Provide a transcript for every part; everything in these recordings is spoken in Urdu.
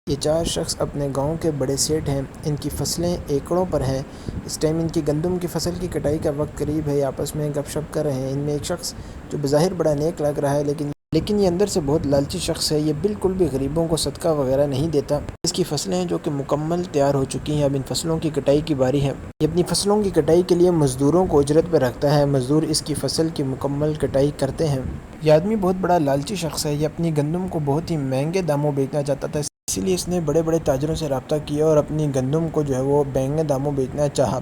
یہ چار شخص اپنے گاؤں کے بڑے سیٹھ ہیں۔ ان کی فصلیں ایکڑوں پر ہیں۔ اس ٹائم ان کی گندم کی فصل کی کٹائی کا وقت قریب ہے۔ آپس میں گپ شپ کر رہے ہیں۔ ان میں ایک شخص جو بظاہر بڑا نیک لگ رہا ہے لیکن یہ اندر سے بہت لالچی شخص ہے۔ یہ بالکل بھی غریبوں کو صدقہ وغیرہ نہیں دیتا۔ اس کی فصلیں ہیں جو کہ مکمل تیار ہو چکی ہیں۔ اب ان فصلوں کی کٹائی کی باری ہے۔ یہ اپنی فصلوں کی کٹائی کے لیے مزدوروں کو اجرت پہ رکھتا ہے۔ مزدور اس کی فصل کی مکمل کٹائی کرتے ہیں۔ یہ آدمی بہت بڑا لالچی شخص ہے۔ یہ اپنی گندم کو بہت ہی مہنگے داموں بیچنا چاہتا تھا، اسی لیے اس نے بڑے بڑے تاجروں سے رابطہ کیا اور اپنی گندم کو جو ہے وہ مہنگے داموں بیچنا چاہا۔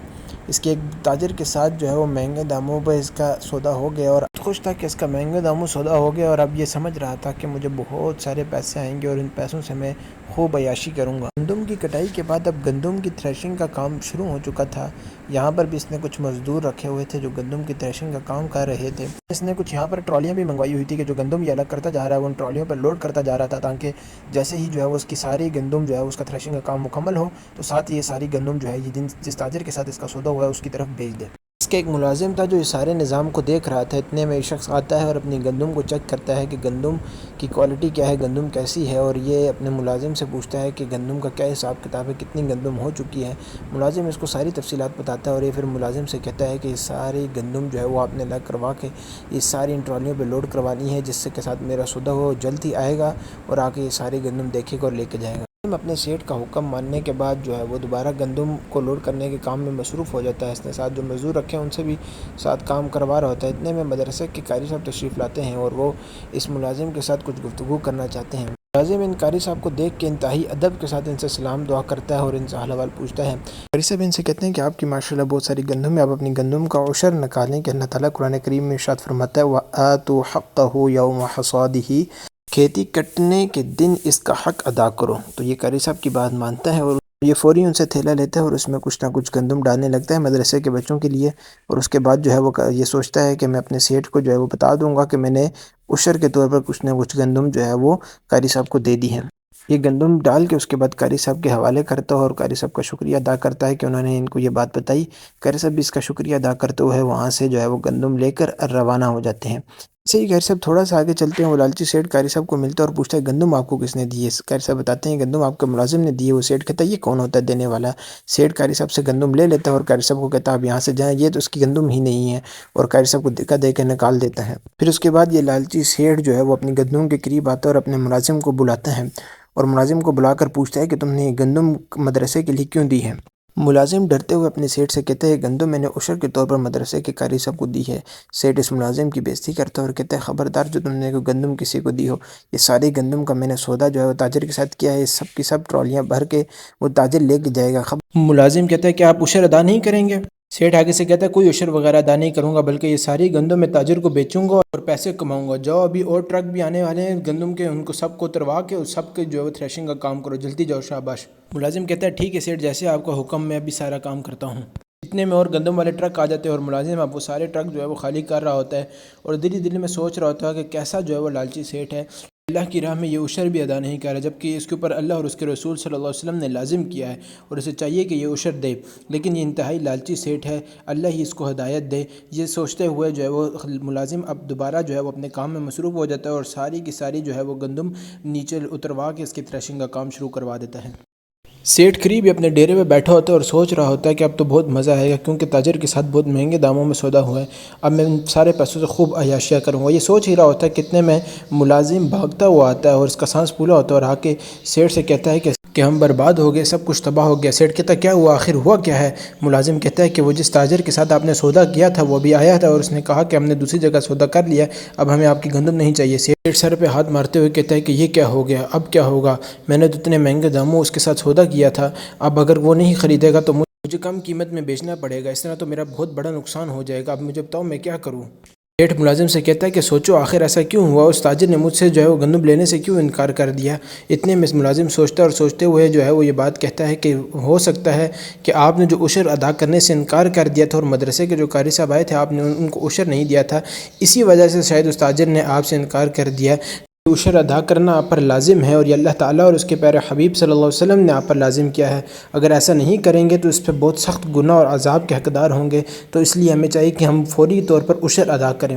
اس کے ایک تاجر کے ساتھ جو ہے وہ مہنگے داموں پہ اس کا سودا ہو گیا اور خوش تھا کہ اس کا مہنگے داموں سودا ہو گیا، اور اب یہ سمجھ رہا تھا کہ مجھے بہت سارے پیسے آئیں گے اور ان پیسوں سے میں خوب عیاشی کروں گا۔ گندم کی کٹائی کے بعد اب گندم کی تھریشنگ کا کام شروع ہو چکا تھا۔ یہاں پر بھی اس نے کچھ مزدور رکھے ہوئے تھے جو گندم کی تھریشنگ کا کام کر رہے تھے۔ اس نے کچھ یہاں پر ٹرالیاں بھی منگوائی ہوئی تھی کہ جو گندم یہ الگ کرتا جا رہا ہے وہ ان ٹرالیوں پر لوڈ کرتا جا رہا تھا، تاکہ جیسے ہی جو ہے وہ اس کی ساری گندم جو ہے اس کا تھریشنگ کا کام مکمل ہو تو ساتھ ہی یہ ساری گندم جو ہے یہ جس تاجر کے ساتھ اس کا سودا ہوا ہے اس کی طرف بھیج دے۔ اس کا ایک ملازم تھا جو اس سارے نظام کو دیکھ رہا تھا۔ اتنے میں ایک شخص آتا ہے اور اپنی گندم کو چیک کرتا ہے کہ گندم کی کوالٹی کیا ہے، گندم کیسی ہے، اور یہ اپنے ملازم سے پوچھتا ہے کہ گندم کا کیا حساب کتاب ہے، کتنی گندم ہو چکی ہے۔ ملازم اس کو ساری تفصیلات بتاتا ہے اور یہ پھر ملازم سے کہتا ہے کہ یہ ساری گندم جو ہے وہ آپ نے الگ کروا کے یہ ساری ان ٹرالیوں پہ لوڈ کروانی ہے، جس سے کے ساتھ میرا سودا ہو جلد ہی آئے گا اور آ کے یہ ساری گندم دیکھے گا اور لے کے جائے گا۔ اپنے سیٹھ کا حکم ماننے کے بعد جو ہے وہ دوبارہ گندم کو لوڈ کرنے کے کام میں مصروف ہو جاتا ہے۔ اس نے ساتھ جو مزدور رکھے ہیں ان سے بھی ساتھ کام کروا رہا ہوتا ہے۔ اتنے میں مدرسے کے قاری صاحب تشریف لاتے ہیں اور وہ اس ملازم کے ساتھ کچھ گفتگو کرنا چاہتے ہیں۔ ملازم ان قاری صاحب کو دیکھ کے انتہائی ادب کے ساتھ ان سے سلام دعا کرتا ہے اور ان سے حال حوال پوچھتا ہے۔ قاری صاحب ان سے کہتے ہیں کہ آپ کی ماشاءاللہ بہت ساری گندم ہے، آپ اپنی گندم کا عشر نکالیں کہ اللہ تعالیٰ قرآن کریم میں ارشاد فرماتا ہے وَآتُوا حَقَّهُ يَوْمَ حَصَادِهِ، کھیتی کٹنے کے دن اس کا حق ادا کرو۔ تو یہ قاری صاحب کی بات مانتا ہے اور یہ فوری ان سے تھیلا لیتا ہے اور اس میں کچھ نہ کچھ گندم ڈالنے لگتا ہے مدرسے کے بچوں کے لیے، اور اس کے بعد جو ہے وہ یہ سوچتا ہے کہ میں اپنے سیٹھ کو جو ہے وہ بتا دوں گا کہ میں نے عشر کے طور پر کچھ نہ کچھ گندم جو ہے وہ قاری صاحب کو دے دی ہے۔ یہ گندم ڈال کے اس کے بعد قاری صاحب کے حوالے کرتا ہے اور قاری صاحب کا شکریہ ادا کرتا ہے کہ انہوں نے ان کو یہ بات بتائی۔ قاری صاحب بھی اس کا شکریہ ادا کرتے ہوئے وہاں سے جو ہے وہ گندم لے کر روانہ ہو جاتے ہیں۔ ایسے ہی قاری صاحب تھوڑا سا آگے چلتے ہیں، وہ لالچی سیٹھ قاری صاحب کو ملتا ہے اور پوچھتا ہے گندم آپ کو کس نے دی ہے؟ قاری صاحب بتاتے ہیں گندم آپ کے ملازم نے دی ہے۔ وہ سیٹھ کہتا ہے یہ کون ہوتا ہے دینے والا؟ سیٹھ قاری صاحب سے گندم لے لیتا ہے اور قاری صاحب کو کہتا ہے آپ یہاں سے جائیں، یہ تو اس کی گندم ہی نہیں ہے، اور قاری صاحب کو دھکا دے کے نکال دیتا ہے۔ پھر اس کے بعد یہ لالچی سیٹھ جو ہے وہ اپنی گندم کے قریب آتا ہے اور اپنے ملازم کو بلاتا ہے اور ملازم کو بلا کر پوچھتا ہے کہ تم نے یہ گندم مدرسے کے لیے کیوں دی ہے؟ ملازم ڈرتے ہوئے اپنے سیٹھ سے کہتا ہے گندم میں نے عشر کے طور پر مدرسے کے قاری صاحب کو دی ہے۔ سیٹھ اس ملازم کی بے عزتی کرتا ہے اور کہتا ہے خبردار جو تم نے گندم کسی کو دی ہو، یہ ساری گندم کا میں نے سودا جو ہے وہ تاجر کے ساتھ کیا ہے، یہ سب کی سب ٹرالیاں بھر کے وہ تاجر لے کے جائے گا۔ ملازم کہتا ہے کہ آپ عشر ادا نہیں کریں گے؟ سیٹھ آگے سے کہتا ہے کوئی عشر وغیرہ ادا نہیں کروں گا، بلکہ یہ ساری گندم میں تاجر کو بیچوں گا اور پیسے کماؤں گا۔ جاؤ ابھی اور ٹرک بھی آنے والے ہیں گندم کے، ان کو سب کو اتروا کے اور سب کے جو ہے تھریشنگ کا کام کرو، جلدی جاؤ شاباش۔ ملازم کہتا ہے ٹھیک ہے سیٹھ، جیسے آپ کا حکم میں ابھی سارا کام کرتا ہوں۔ اتنے میں اور گندم والے ٹرک آ جاتے ہیں اور ملازم اب وہ سارے ٹرک جو ہے وہ خالی کر رہا ہوتا ہے اور دل میں سوچ رہا ہوتا ہے کہ کیسا جو ہے وہ لالچی سیٹھ ہے، اللہ کی راہ میں یہ عشر بھی ادا نہیں کر رہا، جبکہ اس کے اوپر اللہ اور اس کے رسول صلی اللہ علیہ وسلم نے لازم کیا ہے اور اسے چاہیے کہ یہ عشر دے، لیکن یہ انتہائی لالچی سیٹھ ہے، اللہ ہی اس کو ہدایت دے۔ یہ سوچتے ہوئے جو ہے وہ ملازم اب دوبارہ جو ہے وہ اپنے کام میں مصروف ہو جاتا ہے اور ساری کی ساری جو ہے وہ گندم نیچے اتروا کے اس کی تھریشنگ کا کام شروع کروا دیتا ہے۔ سیٹھ قریب ہی اپنے ڈیرے میں بیٹھا ہوتا ہے اور سوچ رہا ہوتا ہے کہ اب تو بہت مزہ آئے گا، کیونکہ تاجر کے ساتھ بہت مہنگے داموں میں سودا ہوا ہے، اب میں ان سارے پیسوں سے خوب عیاشیاں کروں گا۔ یہ سوچ ہی رہا ہوتا ہے کتنے میں ملازم بھاگتا ہوا آتا ہے اور اس کا سانس پھولا ہوتا ہے اور آ کے سیٹھ سے کہتا ہے کہ ہم برباد ہو گئے، سب کچھ تباہ ہو گیا۔ سیٹھ کہتا ہے کیا ہوا، آخر ہوا کیا ہے؟ ملازم کہتا ہے کہ وہ جس تاجر کے ساتھ آپ نے سودا کیا تھا وہ بھی آیا تھا اور اس نے کہا کہ ہم نے دوسری جگہ سودا کر لیا، اب ہمیں آپ کی گندم نہیں چاہیے۔ سیٹھ سر پہ ہاتھ مارتے ہوئے کہتا ہے کہ یہ کیا ہو گیا، اب کیا ہوگا؟ میں نے تو اتنے مہنگے داموں اس کے ساتھ سودا کیا تھا، اب اگر وہ نہیں خریدے گا تو مجھے کم قیمت میں بیچنا پڑے گا، اس طرح تو میرا بہت بڑا نقصان ہو جائے گا، اب مجھے بتاؤ میں کیا کروں؟ سیٹھ ملازم سے کہتا ہے کہ سوچو آخر ایسا کیوں ہوا، اس تاجر نے مجھ سے جو ہے وہ گندم لینے سے کیوں انکار کر دیا؟ اتنے میں ملازم سوچتا ہے اور سوچتے ہوئے جو ہے وہ یہ بات کہتا ہے کہ ہو سکتا ہے کہ آپ نے جو عشر ادا کرنے سے انکار کر دیا تھا اور مدرسے کے جو قاری صاحب آئے تھے آپ نے ان کو عشر نہیں دیا تھا، اسی وجہ سے شاید اس تاجر نے آپ سے انکار کر دیا۔ عشر ادا کرنا آپ پر لازم ہے اور یہ اللہ تعالیٰ اور اس کے پیارے حبیب صلی اللہ علیہ وسلم نے آپ پر لازم کیا ہے، اگر ایسا نہیں کریں گے تو اس پہ بہت سخت گناہ اور عذاب کے حقدار ہوں گے، تو اس لیے ہمیں چاہیے کہ ہم فوری طور پر عشر ادا کریں۔